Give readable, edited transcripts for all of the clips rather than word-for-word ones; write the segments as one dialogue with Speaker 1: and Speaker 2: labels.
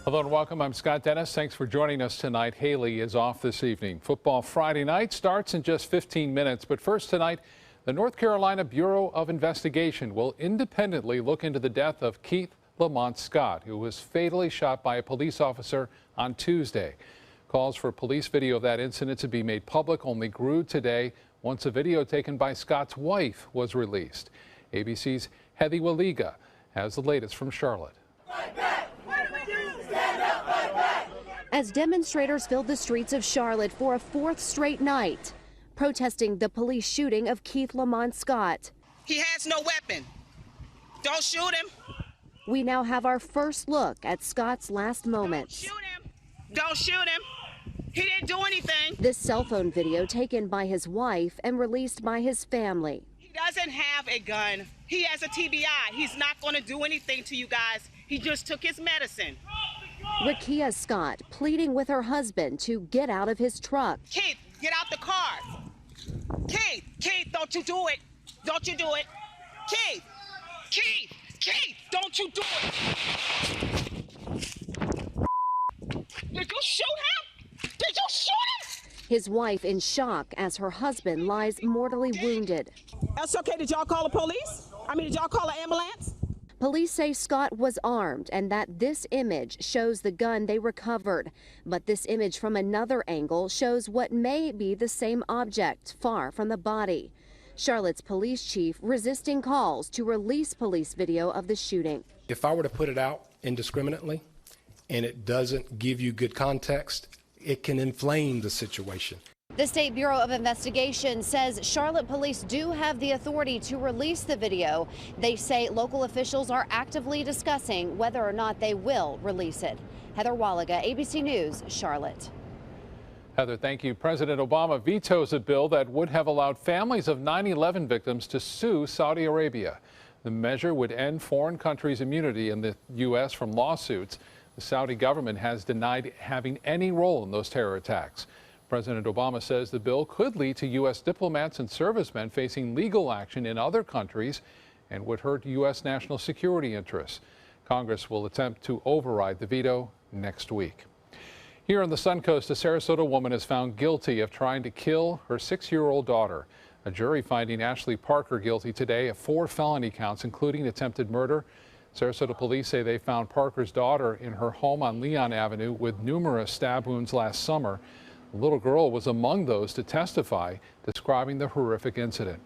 Speaker 1: Hello and welcome. I'm Scott Dennis. Thanks for joining us tonight. Haley is off this evening. Football Friday night starts in just 15 minutes. But first tonight, the North Carolina Bureau of Investigation will independently look into the death of Keith Lamont Scott, who was fatally shot by a police officer on Tuesday. Calls for police video of that incident to be made public only grew today once a video taken by Scott's wife was released. ABC's Heather Waliga has the latest from Charlotte.
Speaker 2: As demonstrators filled the streets of Charlotte for a fourth straight night, protesting the police shooting of Keith Lamont Scott.
Speaker 3: He has no weapon. Don't shoot him.
Speaker 2: We now have our first look at Scott's last moments.
Speaker 3: Don't shoot him. Don't shoot him. He didn't do anything.
Speaker 2: This cell phone video taken by his wife and released by his family.
Speaker 3: He doesn't have a gun. He has a TBI. He's not going to do anything to you guys. He just took his medicine.
Speaker 2: Rakia Scott pleading with her husband to get out of his truck.
Speaker 3: Keith, get out the car. Keith, don't you do it. Don't you do it. Keith, don't you do it. Did you shoot him? Did you shoot him?
Speaker 2: His wife in shock as her husband lies mortally wounded.
Speaker 3: That's okay. Did y'all call the police? Did y'all call an ambulance?
Speaker 2: Police say Scott was armed and that this image shows the gun they recovered. But this image from another angle shows what may be the same object far from the body. Charlotte's police chief resisting calls to release police video of the shooting.
Speaker 4: If I were to put it out indiscriminately and it doesn't give you good context, it can inflame the situation.
Speaker 2: The State Bureau of Investigation says Charlotte police do have the authority to release the video. They say local officials are actively discussing whether or not they will release it. Heather Waliga, ABC News, Charlotte.
Speaker 1: Heather, thank you. President Obama vetoes a bill that would have allowed families of 9/11 victims to sue Saudi Arabia. The measure would end foreign countries' immunity in the U.S. from lawsuits. The Saudi government has denied having any role in those terror attacks. President Obama says the bill could lead to U.S. diplomats and servicemen facing legal action in other countries and would hurt U.S. national security interests. Congress will attempt to override the veto next week. Here on the Suncoast, a Sarasota woman is found guilty of trying to kill her 6-year-old daughter. A jury finding Ashley Parker guilty today of 4 felony counts, including attempted murder. Sarasota police say they found Parker's daughter in her home on Leon Avenue with numerous stab wounds last summer. The little girl was among those to testify, describing the horrific incident.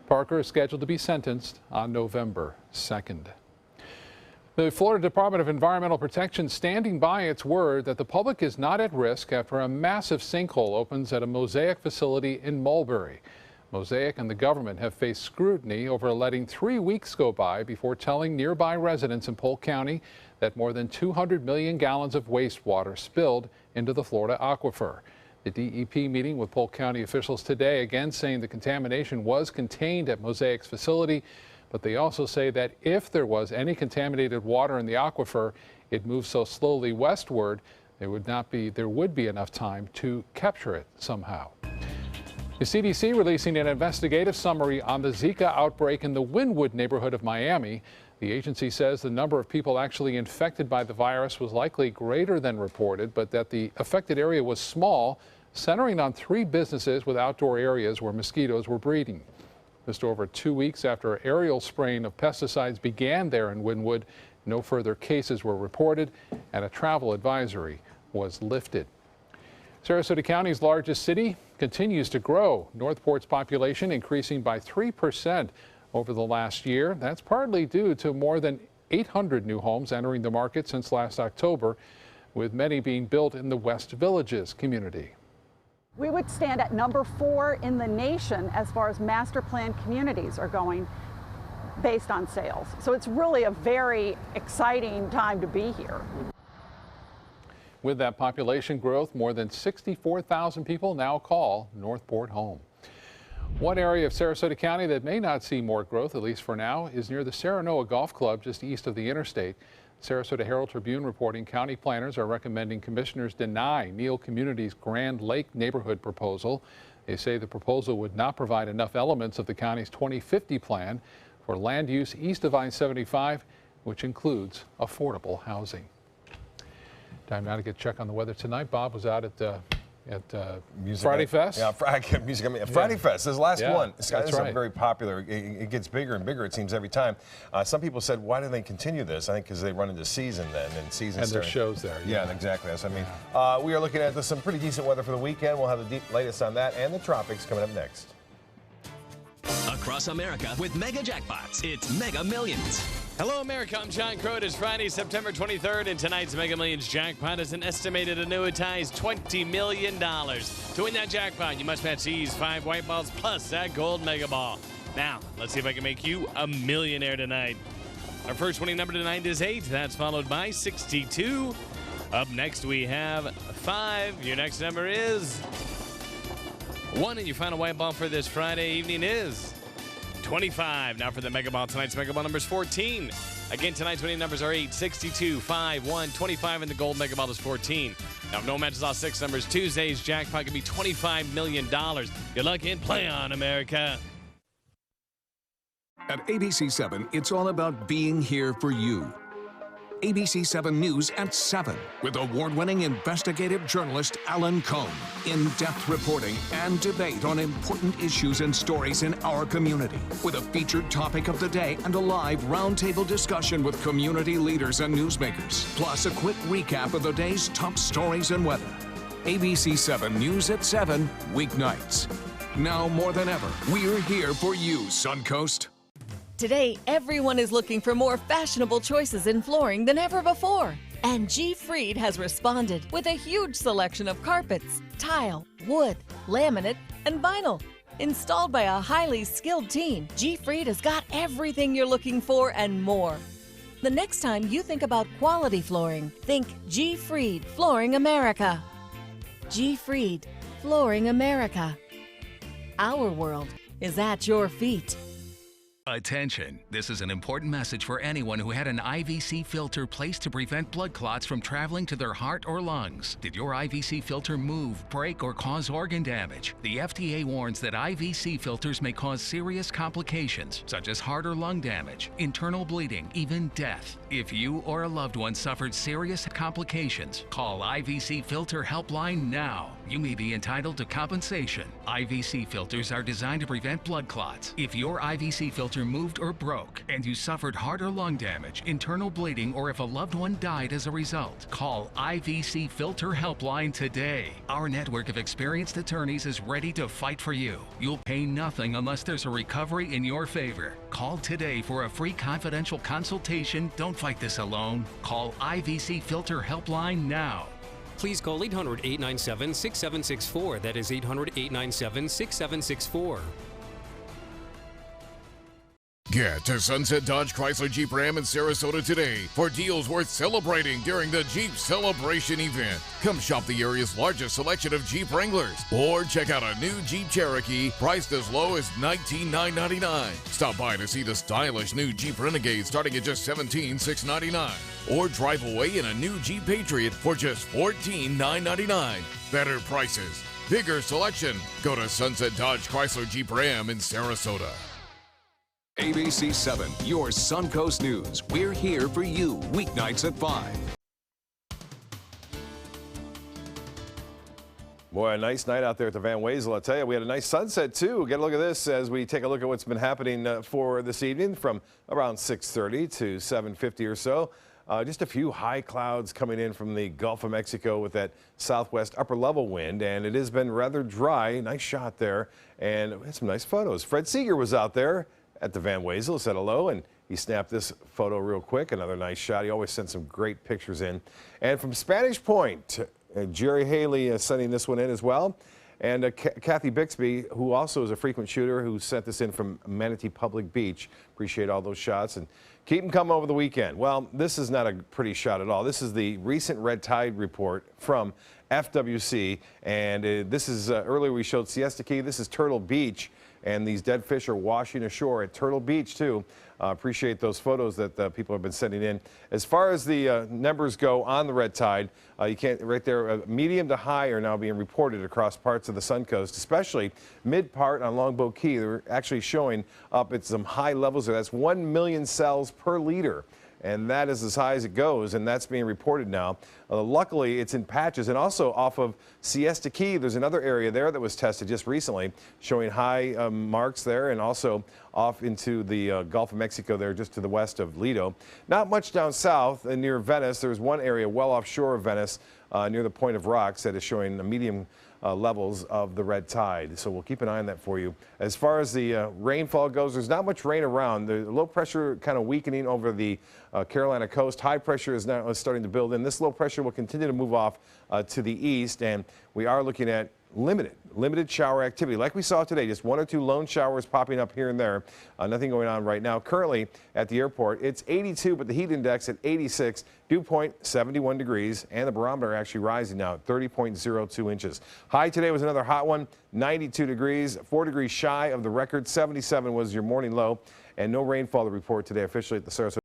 Speaker 1: Parker is scheduled to be sentenced on November 2nd. The Florida Department of Environmental Protection standing by its word that the public is not at risk after a massive sinkhole opens at a Mosaic facility in Mulberry. Mosaic and the government have faced scrutiny over letting 3 weeks go by before telling nearby residents in Polk County that more than 200 million gallons of wastewater spilled into the Florida aquifer. The DEP meeting with Polk County officials today, again saying the contamination was contained at Mosaic's facility, but they also say that if there was any contaminated water in the aquifer, it moved so slowly westward, there would be enough time to capture it somehow. The CDC releasing an investigative summary on the Zika outbreak in the Wynwood neighborhood of Miami. The agency says the number of people actually infected by the virus was likely greater than reported, but that the affected area was small, centering on 3 businesses with outdoor areas where mosquitoes were breeding. Just over 2 weeks after aerial spraying of pesticides began there in Wynwood, no further cases were reported and a travel advisory was lifted. Sarasota County's largest city continues to grow. Northport's population increasing by 3% over the last year. That's partly due to more than 800 new homes entering the market since last October, with many being built in the West Villages community.
Speaker 5: We would stand at number 4 in the nation as far as master plan communities are going based on sales. So it's really a very exciting time to be here.
Speaker 1: With that population growth, more than 64,000 people now call Northport home. One area of Sarasota County that may not see more growth, at least for now, is near the Serenoa Golf Club just east of the interstate. Sarasota Herald Tribune reporting county planners are recommending commissioners deny Neal Communities' Grand Lake neighborhood proposal. They say the proposal would not provide enough elements of the county's 2050 plan for land use east of I-75, which includes affordable housing. Time now to get a check on the weather tonight. Bob was out at
Speaker 6: Music
Speaker 1: Friday Fest.
Speaker 6: Yeah, Friday Fest. This last one. This
Speaker 1: that's
Speaker 6: is
Speaker 1: right.
Speaker 6: very popular. It gets bigger and bigger, it seems, every time. Some people said, why do they continue this? I think because they run into season then. And
Speaker 1: there's shows there.
Speaker 6: Yeah, exactly. That's what I mean. We are looking at some pretty decent weather for the weekend. We'll have the latest on that and the tropics coming up next.
Speaker 7: Across America with Mega Jackpots, it's Mega Millions.
Speaker 8: Hello, America. I'm John Crow. It is Friday, September 23rd, and tonight's Mega Millions jackpot is an estimated annuitized $20 million. To win that jackpot, you must match these 5 white balls plus that gold Mega Ball. Now, let's see if I can make you a millionaire tonight. Our first winning number tonight is 8. That's followed by 62. Up next, we have 5. Your next number is 1, and your final white ball for this Friday evening is 25. Now for the Mega Ball. Tonight's Mega Ball number is 14. Again, tonight's winning numbers are 8, 62, 5, 1, 25, and the gold Mega Ball is 14. Now, if no matches all 6 numbers, Tuesday's jackpot could be $25 million. Good luck and play on, America.
Speaker 9: At ABC 7, it's all about being here for you. ABC 7 News at 7 with award-winning investigative journalist Alan Cohn. In-depth reporting and debate on important issues and stories in our community with a featured topic of the day and a live roundtable discussion with community leaders and newsmakers. Plus a quick recap of the day's top stories and weather. ABC 7 News at 7 weeknights. Now more than ever, we're here for you, Suncoast.
Speaker 10: Today, everyone is looking for more fashionable choices in flooring than ever before. And G. Fried has responded with a huge selection of carpets, tile, wood, laminate, and vinyl. Installed by a highly skilled team, G. Fried has got everything you're looking for and more. The next time you think about quality flooring, think G. Fried Flooring America. G. Fried Flooring America. Our world is at your feet.
Speaker 11: Attention, this is an important message for anyone who had an IVC filter placed to prevent blood clots from traveling to their heart or lungs. Did your IVC filter move, break, or cause organ damage? The FDA warns that IVC filters may cause serious complications, such as heart or lung damage, internal bleeding, even death. If you or a loved one suffered serious complications, call IVC Filter Helpline now. You may be entitled to compensation. IVC filters are designed to prevent blood clots. If your IVC filter moved or broke and you suffered heart or lung damage, internal bleeding, or if a loved one died as a result, call IVC Filter Helpline today. Our network of experienced attorneys is ready to fight for you. You'll pay nothing unless there's a recovery in your favor. Call today for a free confidential consultation. Don't fight this alone. Call IVC Filter Helpline now.
Speaker 12: Please call 800-897-6764. That is 800-897-6764.
Speaker 13: Get to Sunset Dodge Chrysler Jeep Ram in Sarasota today for deals worth celebrating during the Jeep Celebration event. Come shop the area's largest selection of Jeep Wranglers or check out a new Jeep Cherokee priced as low as $19,999. Stop by to see the stylish new Jeep Renegade starting at just $17,699. Or drive away in a new Jeep Patriot for just $14,999. Better prices, bigger selection. Go to Sunset Dodge Chrysler Jeep Ram in Sarasota.
Speaker 9: ABC 7, your Suncoast News. We're here for you weeknights at 5.
Speaker 6: Boy, a nice night out there at the Van Wezel. I'll tell you, we had a nice sunset too. Get a look at this as we take a look at what's been happening for this evening from around 6:30 to 7:50 or so. Just a few high clouds coming in from the Gulf of Mexico with that southwest upper level wind, and it has been rather dry. Nice shot there, and we had some nice photos. Fred Seeger was out there at the Van Wezel, said hello, and he snapped this photo real quick. Another nice shot. He always sends some great pictures in. And from Spanish Point, Jerry Haley is sending this one in as well. And Kathy Bixby, who also is a frequent shooter, who sent this in from Manatee Public Beach. Appreciate all those shots. And keep them coming over the weekend. Well, this is not a pretty shot at all. This is the recent red tide report from FWC. And this is, earlier we showed Siesta Key. This is Turtle Beach. And these dead fish are washing ashore at Turtle Beach, too. Appreciate those photos that people have been sending in. As far as the numbers go on the red tide, you can't, right there, medium to high are now being reported across parts of the Suncoast, especially mid-part on Longboat Key. They're actually showing up at some high levels there. That's 1 million cells per liter. and that is as high as it goes, and that's being reported now. Luckily, it's in patches, and also off of Siesta Key, there's another area there that was tested just recently, showing high marks there, and also off into the Gulf of Mexico there, just to the west of Lido. Not much down south near Venice. There's one area well offshore of Venice, near the Point of Rocks, that is showing the medium levels of the red tide. So we'll keep an eye on that for you. As far as the rainfall goes, there's not much rain around. The low pressure kind of weakening over the Carolina coast. High pressure is now starting to build in. This low pressure will continue to move off to the east, and we are looking at limited shower activity like we saw today. Just one or two lone showers popping up here and there. Nothing going on right now. Currently at the airport, it's 82, but the heat index at 86. Dew point 71 degrees, and the barometer actually rising now at 30.02 inches. High today was another hot one, 92 degrees, 4 degrees shy of the record. 77 was your morning low, and no rainfall to report today officially at the Sarasota.